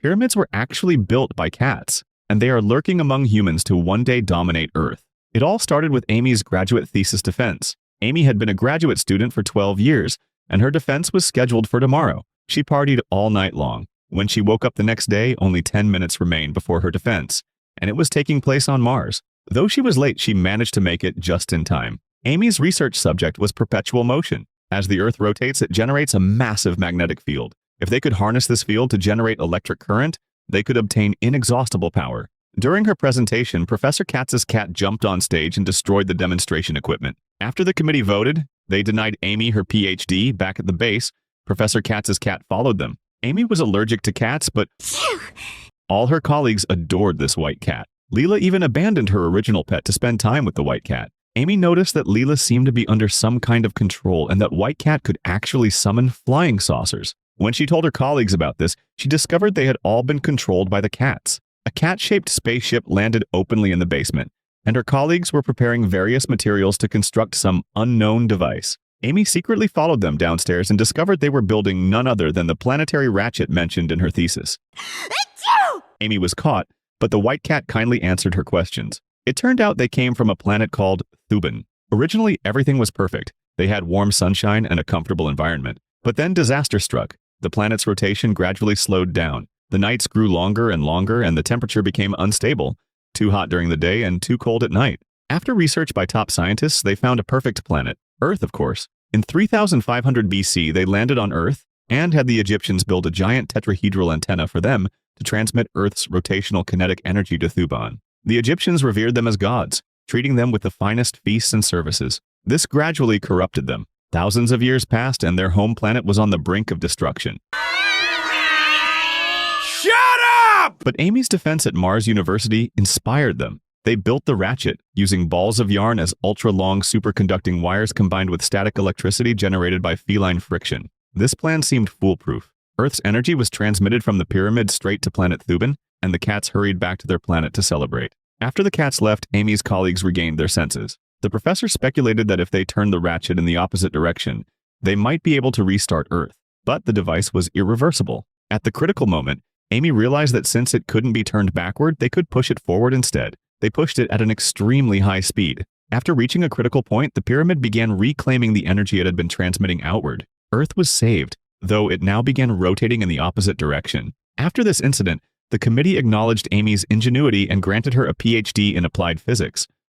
Pyramids were actually built by cats, and they are lurking among humans to one day dominate Earth. It all started with Amy's graduate thesis defense. Amy had been a graduate student for 12 years, and her defense was scheduled for tomorrow. She partied all night long. When she woke up the next day, only 10 minutes remained before her defense, and it was taking place on Mars. Though she was late, she managed to make it just in time. Amy's research subject was perpetual motion. As the Earth rotates, it generates a massive magnetic field. If they could harness this field to generate electric current, they could obtain inexhaustible power. During her presentation, Professor Katz's cat jumped on stage and destroyed the demonstration equipment. After the committee voted, they denied Amy her PhD back at the base. Professor Katz's cat followed them. Amy was allergic to cats, but all her colleagues adored this white cat. Leela even abandoned her original pet to spend time with the white cat. Amy noticed that Leela seemed to be under some kind of control and that White Cat could actually summon flying saucers. When she told her colleagues about this, she discovered they had all been controlled by the cats. A cat-shaped spaceship landed openly in the basement, and her colleagues were preparing various materials to construct some unknown device. Amy secretly followed them downstairs and discovered they were building none other than the planetary ratchet mentioned in her thesis. Amy was caught, but the White Cat kindly answered her questions. It turned out they came from a planet called Thuban. Originally, everything was perfect. They had warm sunshine and a comfortable environment. But then disaster struck. The planet's rotation gradually slowed down. The nights grew longer and longer, and the temperature became unstable, too hot during the day and too cold at night. After research by top scientists, they found a perfect planet, Earth, of course. In 3500 BC, they landed on Earth and had the Egyptians build a giant tetrahedral antenna for them to transmit Earth's rotational kinetic energy to Thuban. The Egyptians revered them as gods, treating them with the finest feasts and services. This gradually corrupted them. Thousands of years passed, and their home planet was on the brink of destruction. Shut up! But Amy's defense at Mars University inspired them. They built the ratchet, using balls of yarn as ultra-long superconducting wires combined with static electricity generated by feline friction. This plan seemed foolproof. Earth's energy was transmitted from the pyramid straight to planet Thuban, and the cats hurried back to their planet to celebrate. After the cats left, Amy's colleagues regained their senses. The professor speculated that if they turned the ratchet in the opposite direction, they might be able to restart Earth. But the device was irreversible. At the critical moment, Amy realized that since it couldn't be turned backward, they could push it forward instead. They pushed it at an extremely high speed. After reaching a critical point, the pyramid began reclaiming the energy it had been transmitting outward. Earth was saved, though it now began rotating in the opposite direction. After this incident, the committee acknowledged Amy's ingenuity and granted her a PhD in applied physics.